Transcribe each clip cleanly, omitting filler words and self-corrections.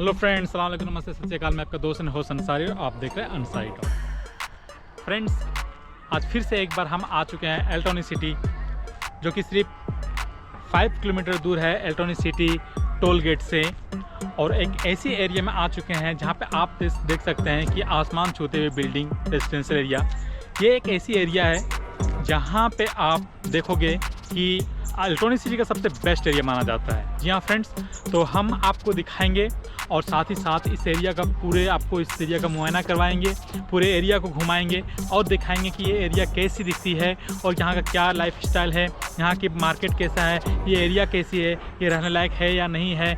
Hello friends, सलाम अलैकुम, नमस्ते, सत श्री अकाल। मैं आपका दोस्त होस्ट अंसारी और आप देख रहे हैं अनसारी टॉक। फ्रेंड्स, आज फिर से एक बार हम आ चुके हैं इलेक्ट्रॉनिक सिटी, जो कि सिर्फ 5 किलोमीटर दूर है इलेक्ट्रॉनिक सिटी टोल गेट से। और एक ऐसी एरिया में आ चुके हैं जहां पे आप देख सकते हैं कि आसमान छूते हुए बिल्डिंग, रेजिडेंशियल एरिया। ये एक ऐसी एरिया है जहां पे आप देखोगे कि इलेक्ट्रॉनिक सिटी का सबसे बेस्ट एरिया माना जाता है। जी हाँ फ्रेंड्स, तो हम आपको दिखाएंगे और साथ ही साथ इस एरिया का आपको इस एरिया का मुआयना करवाएंगे, पूरे एरिया को घुमाएंगे और दिखाएंगे कि ये एरिया कैसी दिखती है और यहाँ का क्या लाइफ स्टाइल है, यहाँ की मार्केट कैसा है, ये एरिया कैसी है, ये रहने लायक है या नहीं है।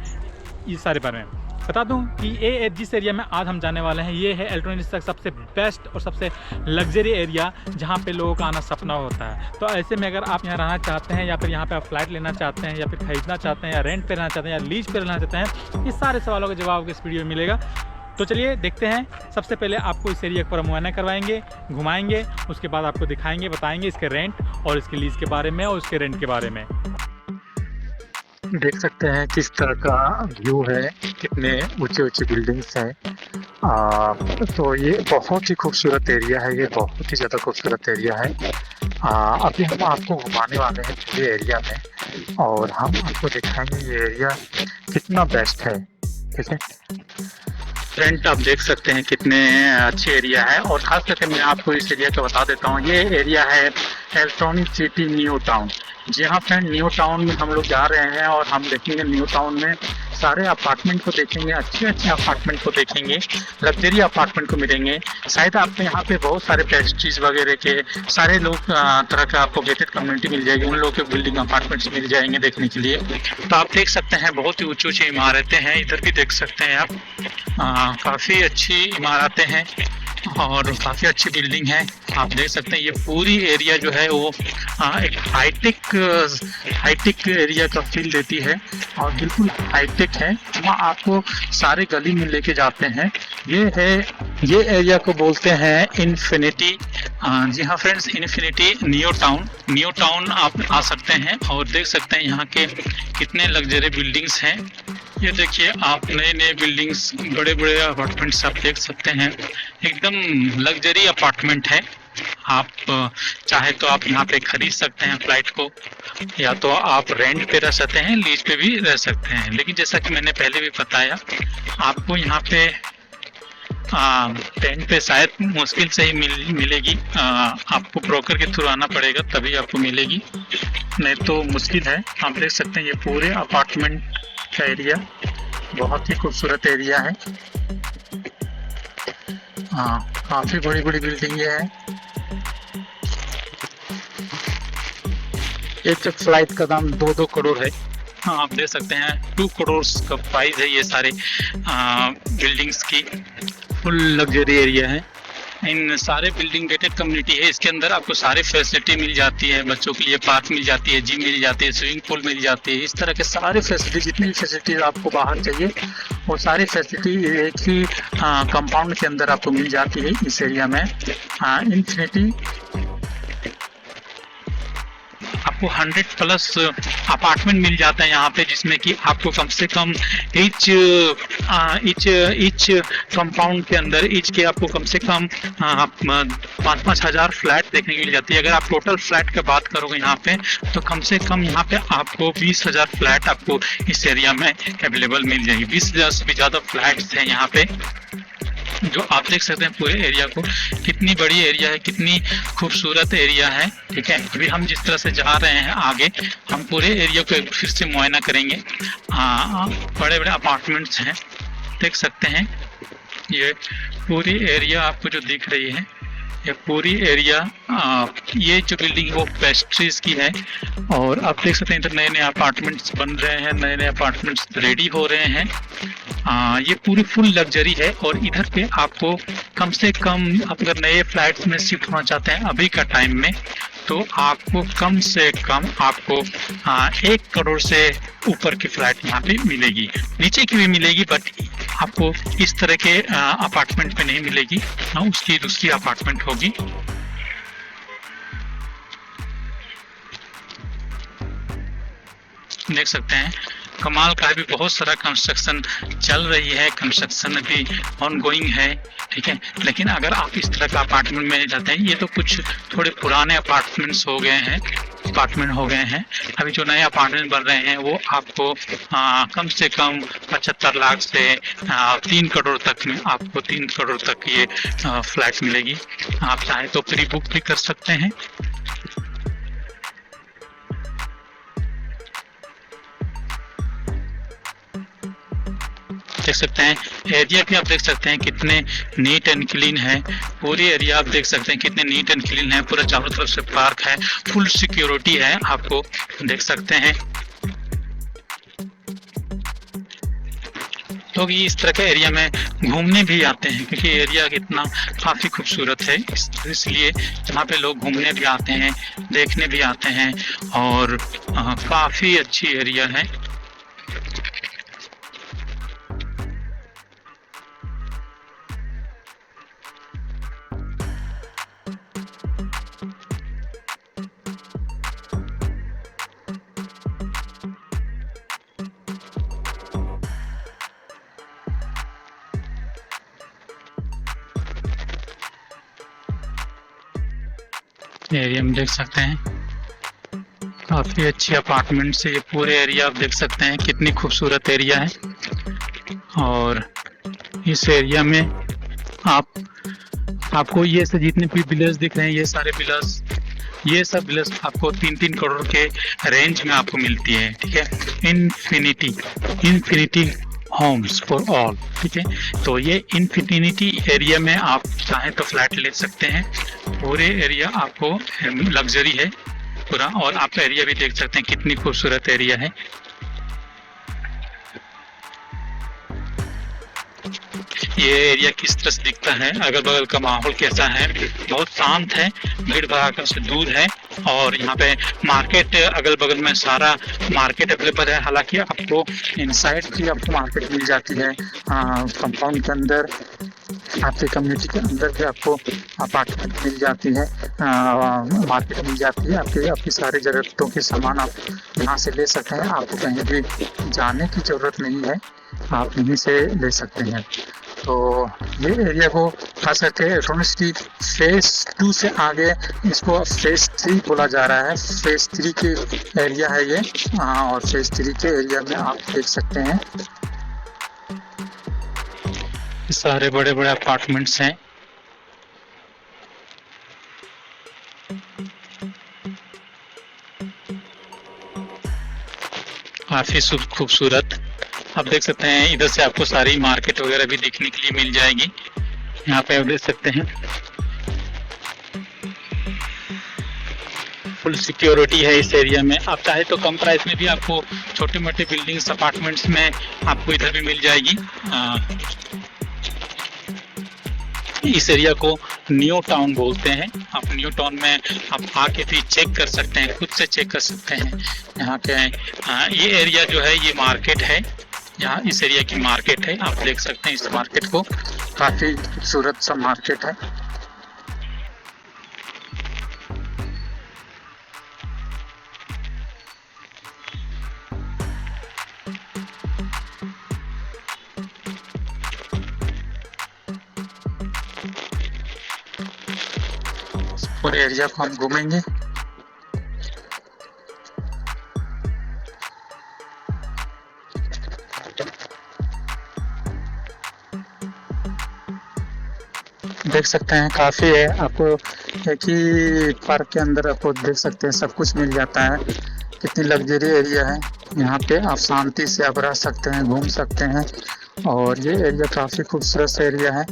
इस सारे बारे में बता दूं कि ये जिस एरिया में आज हम जाने वाले हैं, ये है इलेक्ट्रॉनिक्स का सबसे बेस्ट और सबसे लग्जरी एरिया, जहां पे लोगों का आना सपना होता है। तो ऐसे में अगर आप यहाँ रहना चाहते हैं या फिर यहाँ पे आप फ्लैट लेना चाहते हैं या फिर ख़रीदना चाहते हैं या रेंट पे रहना चाहते हैं या लीज पे रहना चाहते हैं, इस सारे सवालों का जवाब इस वीडियो में मिलेगा। तो चलिए देखते हैं। सबसे पहले आपको इस एरिया पर मुआयना करवाएंगे, घुमाएंगे, उसके बाद आपको दिखाएंगे, बताएंगे इसके रेंट और इसके लीज के बारे में और उसके रेंट के बारे में। देख सकते हैं किस तरह का व्यू है, कितने ऊंचे ऊंचे बिल्डिंग्स हैं। तो ये बहुत ही खूबसूरत एरिया है, ये बहुत ही ज़्यादा खूबसूरत एरिया है। अभी हम आपको घुमाने वाले हैं ये एरिया में और हम आपको दिखाएंगे ये एरिया कितना बेस्ट है। ठीक है फ्रेंड, आप देख सकते हैं कितने अच्छे एरिया है और ख़ास करके मैं आपको इस एरिया का बता देता हूँ। ये एरिया है इलेक्ट्रॉनिक सिटी न्यू टाउन। जी हाँ फ्रेंड, न्यू टाउन में हम लोग जा रहे हैं और हम देखेंगे न्यू टाउन में सारे अपार्टमेंट को देखेंगे, अच्छे अच्छे अपार्टमेंट को देखेंगे, लग्जरी अपार्टमेंट को मिलेंगे। शायद आपको यहाँ पे बहुत सारे पेस्ट्रीज वगैरह के सारे लोग तरह का आपको गेटेड कम्युनिटी मिल जाएगी, उन लोगों के बिल्डिंग अपार्टमेंट्स मिल जाएंगे देखने के लिए। तो आप देख सकते हैं बहुत ही ऊँची ऊँची इमारतें हैं, इधर भी देख सकते हैं आप। काफ़ी अच्छी इमारतें हैं और काफ़ी अच्छी बिल्डिंग है। आप देख सकते हैं ये पूरी एरिया जो है वो एक हाईटेक एरिया का फील देती है और बिल्कुल हाईटेक है। हम आपको सारे गली में लेके जाते हैं। ये एरिया को बोलते हैं इन्फिनिटी। जी हाँ फ्रेंड्स, इन्फिनिटी न्यू टाउन आप आ सकते हैं और देख सकते हैं यहाँ के कितने लग्जरी बिल्डिंग्स हैं। ये देखिए आप, नए नए बिल्डिंग्स, बड़े बड़े अपार्टमेंट्स आप देख सकते हैं, एकदम लग्जरी अपार्टमेंट है। आप चाहे तो आप यहाँ पे खरीद सकते हैं फ्लैट को, या तो आप रेंट पे रह सकते हैं, लीज पे भी रह सकते हैं। लेकिन जैसा कि मैंने पहले भी बताया, आपको यहाँ पे रेंट पे शायद मुश्किल से ही मिलेगी। आपको ब्रोकर के थ्रू आना पड़ेगा तभी आपको मिलेगी, नहीं तो मुश्किल है। आप देख सकते हैं ये पूरे अपार्टमेंट का एरिया बहुत ही खूबसूरत एरिया है। काफी बड़ी बड़ी बिल्डिंग है। एक फ्लाइट का दाम 2-2 करोड़ है। हाँ, आप देख सकते हैं 2 करोड़ का प्राइस है ये सारे बिल्डिंग्स की। फुल लग्जरी एरिया है। इन सारे बिल्डिंग गेटेड कम्युनिटी है, इसके अंदर आपको सारी फैसिलिटी मिल जाती है। बच्चों के लिए पार्क मिल जाती है, जिम मिल जाती है, स्विमिंग पूल मिल जाती है। इस तरह के सारे फैसिलिटी, जितनी भी फैसिलिटी आपको बाहर चाहिए वो सारी फैसिलिटी एक ही कंपाउंड के अंदर आपको मिल जाती है इस एरिया में। इन्फिनिटी आपको 100+ अपार्टमेंट मिल जाता है यहाँ पे, जिसमें कि आपको कम से कम ईच कंपाउंड के अंदर आपको कम से कम 5-5 हज़ार फ्लैट देखने को मिल जाती है। अगर आप टोटल फ्लैट की बात करोगे यहाँ पे, तो कम से कम यहाँ पे आपको 20,000 फ्लैट आपको इस एरिया में अवेलेबल मिल जाएगी। 20,000 से भी ज़्यादा फ्लैट्स हैं यहाँ पे, जो आप देख सकते हैं पूरे एरिया को। कितनी बड़ी एरिया है, कितनी खूबसूरत एरिया है। ठीक है, अभी हम जिस तरह से जा रहे हैं आगे, हम पूरे एरिया को फिर से मुआयना करेंगे। बड़े बड़े अपार्टमेंट्स हैं, देख सकते हैं। ये पूरी एरिया आपको जो दिख रही है, ये पूरी एरिया, ये जो बिल्डिंग वो पेस्ट्रीज की है। और आप देख सकते हैं इधर नए नए अपार्टमेंट्स बन रहे हैं, नए नए अपार्टमेंट्स रेडी हो रहे हैं। ये पूरी फुल लग्जरी है। और इधर पे आपको कम से कम, आप अगर नए फ्लैट्स में शिफ्ट होना चाहते हैं अभी का टाइम में, तो आपको कम से कम आपको 1 करोड़ से ऊपर की फ्लैट यहाँ पे मिलेगी। नीचे की भी मिलेगी, बट आपको इस तरह के अपार्टमेंट पे नहीं मिलेगी। उसकी दूसरी अपार्टमेंट होगी। देख सकते हैं कमाल का अभी बहुत सारा कंस्ट्रक्शन चल रही है, कंस्ट्रक्शन अभी ऑन गोइंग है, ठीक है। लेकिन अगर आप इस तरह का अपार्टमेंट में जाते हैं, ये तो कुछ थोड़े पुराने अपार्टमेंट्स हो गए हैं, अभी जो नए अपार्टमेंट बन रहे हैं वो आपको कम से कम 75 लाख से 3 करोड़ तक में, आपको 3 करोड़ तक ये फ्लैट मिलेगी। आप चाहें तो प्री बुक भी कर सकते हैं। देख सकते हैं एरिया भी, आप देख सकते हैं कितने नीट एंड क्लीन है। पूरी एरिया आप देख सकते हैं कितने नीट एंड क्लीन है। पूरा चारों तरफ से पार्क है, फुल सिक्योरिटी है, आपको देख सकते हैं। लोग इस तरह के एरिया में घूमने भी आते हैं क्योंकि एरिया कितना काफ़ी खूबसूरत है, इसलिए यहाँ पे लोग घूमने भी आते हैं, देखने भी आते हैं, और काफ़ी अच्छी एरिया है। एरिया में देख सकते हैं काफ़ी अच्छी अपार्टमेंट्स है। ये पूरे एरिया आप देख सकते हैं कितनी खूबसूरत एरिया है। और इस एरिया में आपको ये से जितने भी विलेज दिख रहे हैं, ये सारे विलेज, ये सब विलेज आपको 3-3 करोड़ के रेंज में आपको मिलती है, ठीक है। इन्फिनिटी होम्स फॉर ऑल, ठीक है। तो ये इन्फिनिटी एरिया में आप चाहें तो फ्लैट ले सकते हैं। पूरे एरिया आपको लग्जरी है पूरा, और आप एरिया भी देख सकते हैं कितनी खूबसूरत एरिया है। ये एरिया किस तरह से दिखता है, अगल बगल का माहौल कैसा है, बहुत शांत है, भीड़ भड़ाका से दूर है। और यहाँ पे मार्केट, अगल बगल में सारा मार्केट अवेलेबल है। हालांकि आपको इनसाइड भी आपको मार्केट मिल जाती है, कंपाउंड के अंदर, आपके कम्युनिटी के अंदर भी आपको अपार्टमेंट मिल जाती है, मार्केट मिल जाती है। आपकी सारी ज़रूरतों के सामान आप यहाँ से ले सकते हैं, आपको कहीं भी जाने की ज़रूरत नहीं है, आप यहीं से ले सकते हैं। तो ये एरिया को खास करके इलेक्ट्रॉनिक सिटी फेज 2 से आगे इसको फेज 3 बोला जा रहा है। फेज 3 के एरिया है ये, और फेज 3 के एरिया में आप देख सकते हैं सारे बड़े बड़े अपार्टमेंट्स हैं। काफी खूबसूरत, आप देख सकते हैं। इधर से आपको सारी मार्केट वगैरह भी देखने के लिए मिल जाएगी। यहाँ पे आप देख सकते हैं फुल सिक्योरिटी है इस एरिया में। आप चाहे तो कम प्राइस में भी आपको छोटे मोटे बिल्डिंग्स, अपार्टमेंट्स में आपको इधर भी मिल जाएगी। इस एरिया को न्यू टाउन बोलते हैं। आप न्यू टाउन में आप आके भी चेक कर सकते हैं, खुद से चेक कर सकते हैं। यहाँ के ये एरिया जो है ये मार्केट है, यहाँ इस एरिया की मार्केट है। आप देख सकते हैं इस मार्केट को, काफी खूबसूरत सा मार्केट है। पूरे एरिया को हम घूमेंगे। देख सकते हैं काफ़ी है, आपको एक ही पार्क के अंदर आपको देख सकते हैं सब कुछ मिल जाता है। कितनी लग्जरी एरिया है, यहाँ पे आप शांति से आप रह सकते हैं, घूम सकते हैं, और ये एरिया काफ़ी खूबसूरत एरिया है।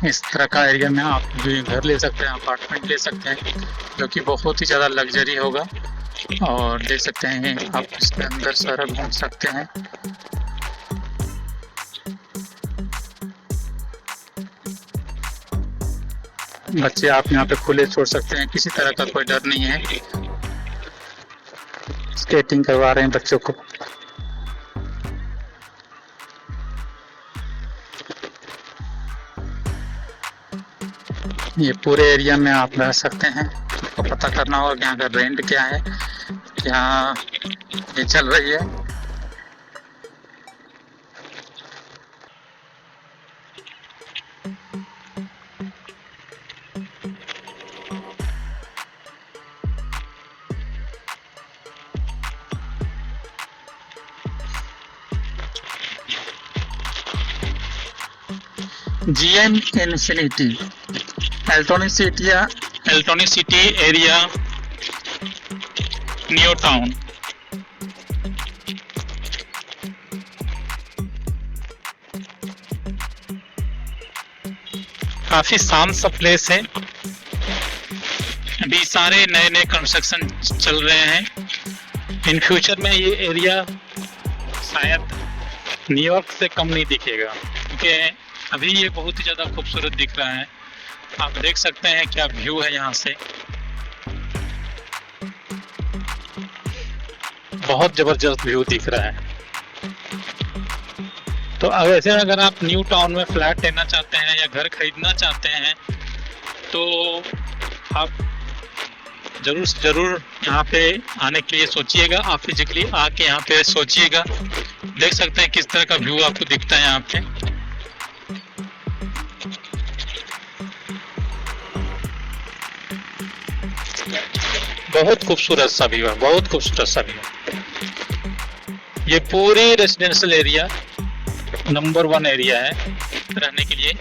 इस तरह का एरिया में आप भी घर ले सकते हैं, अपार्टमेंट ले सकते हैं, जो कि बहुत ही ज़्यादा लग्जरी होगा। और देख सकते हैं आप इसके अंदर सारा घूम सकते हैं। बच्चे आप यहाँ पे खुले छोड़ सकते हैं, किसी तरह का कोई डर नहीं है। स्केटिंग करवा रहे हैं बच्चों को। ये पूरे एरिया में आप रह सकते हैं। आपको पता करना होगा कि यहाँ का रेंट क्या है, क्या ये चल रही है। GM Infinity एल्टोनी सिटी एरिया न्यू टाउन। काफी शांत सा प्लेस है। अभी सारे नए नए कंस्ट्रक्शन चल रहे हैं। इन फ्यूचर में ये एरिया शायद न्यूयॉर्क से कम नहीं दिखेगा, क्योंकि अभी ये बहुत ही ज़्यादा खूबसूरत दिख रहा है। आप देख सकते हैं क्या व्यू है यहाँ से, बहुत ज़बरदस्त व्यू दिख रहा है। तो ऐसे अगर आप न्यू टाउन में फ्लैट लेना चाहते हैं या घर खरीदना चाहते हैं तो आप ज़रूर से ज़रूर यहाँ पे आने के लिए सोचिएगा। आप फिजिकली आके यहाँ पे सोचिएगा। देख सकते हैं किस तरह का व्यू आपको दिखता है यहाँ पे। बहुत खूबसूरत सा व्यू है, बहुत खूबसूरत सा व्यू है। ये पूरी रेजिडेंशियल एरिया नंबर 1 एरिया है रहने के लिए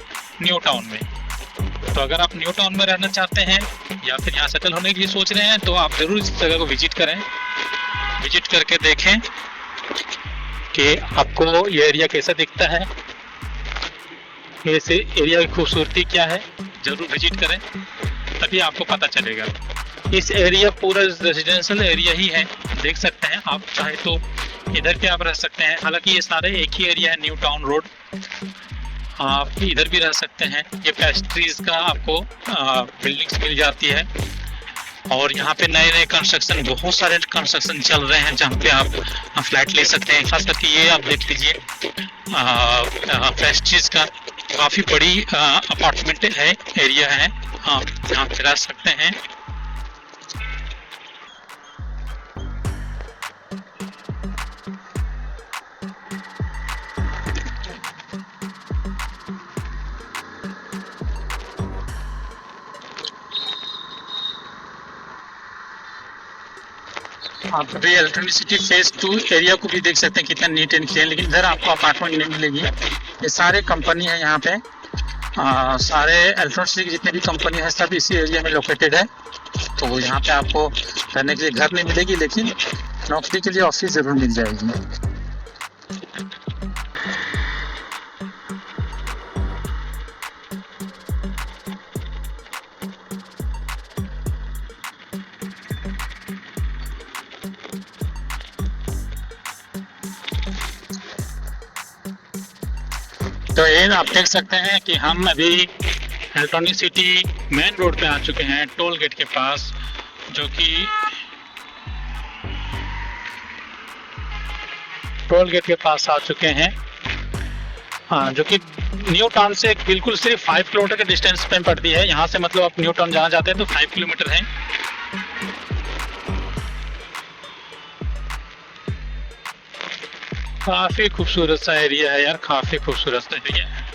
न्यू टाउन में। तो अगर आप न्यू टाउन में रहना चाहते हैं या फिर यहाँ सेटल होने के लिए सोच रहे हैं तो आप ज़रूर इस जगह को विजिट करें। विजिट करके देखें कि आपको ये एरिया कैसा दिखता है, ऐसे एरिया की खूबसूरती क्या है। ज़रूर विजिट करें, तभी आपको पता चलेगा। इस एरिया पूरा रेजिडेंशियल एरिया ही है, देख सकते हैं। आप चाहे तो इधर भी आप रह सकते हैं, हालांकि ये सारे एक ही एरिया है न्यू टाउन रोड। आप इधर भी रह सकते हैं। ये पेस्ट्रीज का आपको बिल्डिंग्स मिल जाती है और यहाँ पे नए नए कंस्ट्रक्शन, बहुत सारे कंस्ट्रक्शन चल रहे हैं जहाँ पे आप फ्लैट ले सकते हैं। खास करके ये आप देख लीजिए पेस्ट्रीज का काफ़ी बड़ी अपार्टमेंट है, एरिया है, आप यहाँ पे रह सकते हैं। आप अभी एल्टोनी सिटी फेज 2 एरिया को भी देख सकते हैं कितना नीट एंड क्लीन। लेकिन इधर आपको अपार्टमेंट नहीं मिलेगी। ये सारे कंपनी है यहाँ पे, सारे एल्टोनी सिटी की जितने भी कंपनी है सब इसी एरिया में लोकेटेड है। तो यहाँ पे आपको रहने के लिए घर नहीं मिलेगी, लेकिन नौकरी के लिए ऑफिस ज़रूर मिल जाएगी। तो ये आप देख सकते हैं कि हम अभी एल्टोनी सिटी मेन रोड पे आ चुके हैं, टोल गेट के पास, जो कि टोल गेट के पास आ चुके हैं। हाँ, जो कि न्यू टाउन से बिल्कुल सिर्फ 5 किलोमीटर के डिस्टेंस पे पड़ती है। यहाँ से मतलब आप न्यू टाउन जहाँ जाते हैं तो 5 किलोमीटर है। काफ़ी खूबसूरत सा एरिया है यार, काफ़ी खूबसूरत सा एरिया है।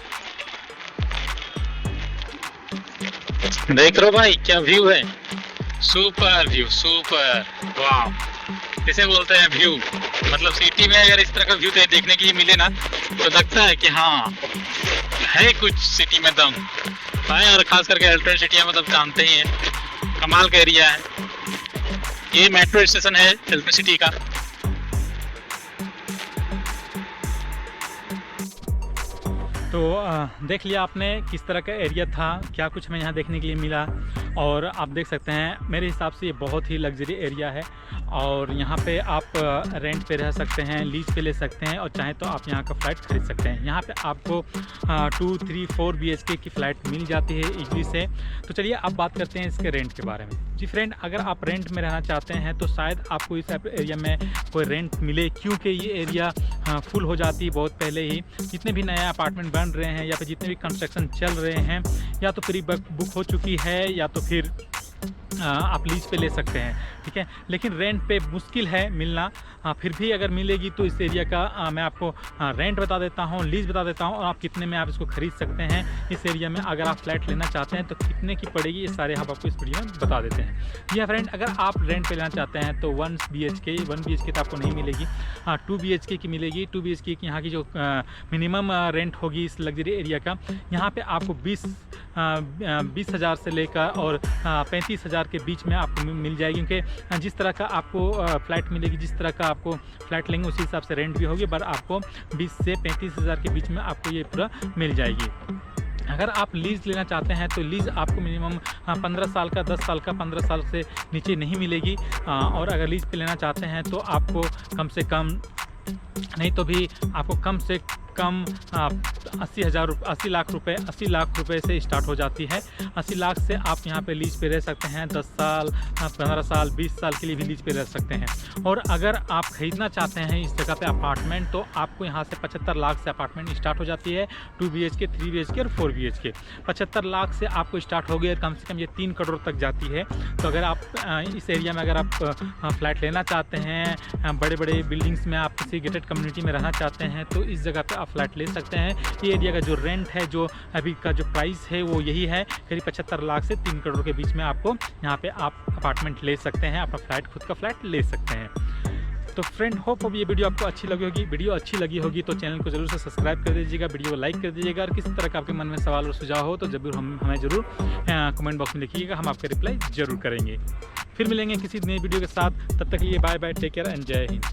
देख रहे हो भाई क्या व्यू है, सुपर व्यू, सुपर, वाह। इसे बोलते हैं व्यू। मतलब सिटी में अगर इस तरह का व्यू देखने के लिए मिले ना तो लगता है कि हाँ है कुछ सिटी में दम है। और खास करके एल्टोनी सिटी है, मतलब जानते ही हैं कमाल का एरिया है। ये मेट्रो स्टेशन है एल्टोनी सिटी का। तो देख लिया आपने किस तरह का एरिया था, क्या कुछ हमें यहाँ देखने के लिए मिला। और आप देख सकते हैं मेरे हिसाब से ये बहुत ही लग्जरी एरिया है और यहाँ पे आप रेंट पे रह सकते हैं, लीज पे ले सकते हैं और चाहे तो आप यहाँ का फ्लैट खरीद सकते हैं। यहाँ पे आपको 2, 3, 4 BHK की फ़्लैट मिल जाती है इजली से। तो चलिए अब बात करते हैं इसके रेंट के बारे में। जी फ्रेंड, अगर आप रेंट में रहना चाहते हैं तो शायद आपको इस एरिया में कोई रेंट मिले, क्योंकि ये एरिया फुल हो जाती है बहुत पहले ही। जितने भी नए अपार्टमेंट बन रहे हैं या फिर जितने भी कंस्ट्रक्शन चल रहे हैं या तो प्री बुक हो चुकी है या तो फिर आप लीज पे ले सकते हैं, ठीक है। लेकिन रेंट पे मुश्किल है मिलना। फिर भी अगर मिलेगी तो इस एरिया का मैं आपको रेंट बता देता हूँ, लीज बता देता हूँ और आप कितने में आप इसको खरीद सकते हैं। इस एरिया में अगर आप फ्लैट लेना चाहते हैं तो कितने की पड़ेगी, ये सारे हम आपको इस वीडियो में बता देते हैं। जी हाँ फ्रेंड, अगर आप रेंट पे लेना चाहते हैं तो 1 BHK तो आपको नहीं मिलेगी, 2 BHK की मिलेगी। 2 BHK की यहाँ की जो मिनिमम रेंट होगी इस लग्जरी एरिया का, यहाँ पे आपको 20,000 से लेकर और 35,000 के बीच में आपको मिल जाएगी। क्योंकि जिस तरह का आपको फ्लैट मिलेगी, जिस तरह का आपको फ्लैट लेंगे उसी हिसाब से रेंट भी होगी, पर आपको 20 से 35,000 के बीच में आपको ये पूरा मिल जाएगी। अगर आप लीज़ लेना चाहते हैं तो लीज़ आपको मिनिमम 15 साल का, 10 साल का, 15 साल से नीचे नहीं मिलेगी। और अगर लीज़ पे लेना चाहते हैं तो आपको कम से कम, नहीं तो भी आपको कम से कम 80 लाख रुपए से स्टार्ट हो जाती है। 80 लाख से आप यहाँ पे लीज पे रह सकते हैं। 10 साल, 15 साल, 20 साल के लिए भी लीज पे रह सकते हैं। और अगर आप ख़रीदना चाहते हैं इस जगह पे अपार्टमेंट तो आपको यहाँ से 75 लाख से अपार्टमेंट स्टार्ट हो जाती है। 2 BHK, 3 BHK और 4 BHK 75 लाख से आपको स्टार्ट हो गया, कम से कम ये 3 करोड़ तक जाती है। तो अगर आप इस एरिया में अगर आप फ्लैट लेना चाहते हैं, बड़े बड़े बिल्डिंग्स में आप किसी गेटेड कम्युनिटी में रहना चाहते हैं तो इस जगह पे फ्लैट ले सकते हैं। ये एरिया का जो रेंट है, जो अभी का जो प्राइस है वो यही है, करीब 75 लाख से 3 करोड़ के बीच में आपको यहाँ पे आप अपार्टमेंट ले सकते हैं, अपना फ्लैट, खुद का फ्लैट ले सकते हैं। तो फ्रेंड, होप अब ये वीडियो आपको अच्छी लगी होगी। वीडियो अच्छी लगी होगी तो चैनल को जरूर से सब्सक्राइब कर दीजिएगा, वीडियो को लाइक कर दीजिएगा और किसी तरह का आपके मन में सवाल और सुझाव हो तो जरूर हमें ज़रूर कमेंट बॉक्स में लिखिएगा, हम आपका रिप्लाई ज़रूर करेंगे। फिर मिलेंगे किसी नई वीडियो के साथ, तब तक ये bye bye, take care and Jai Hind.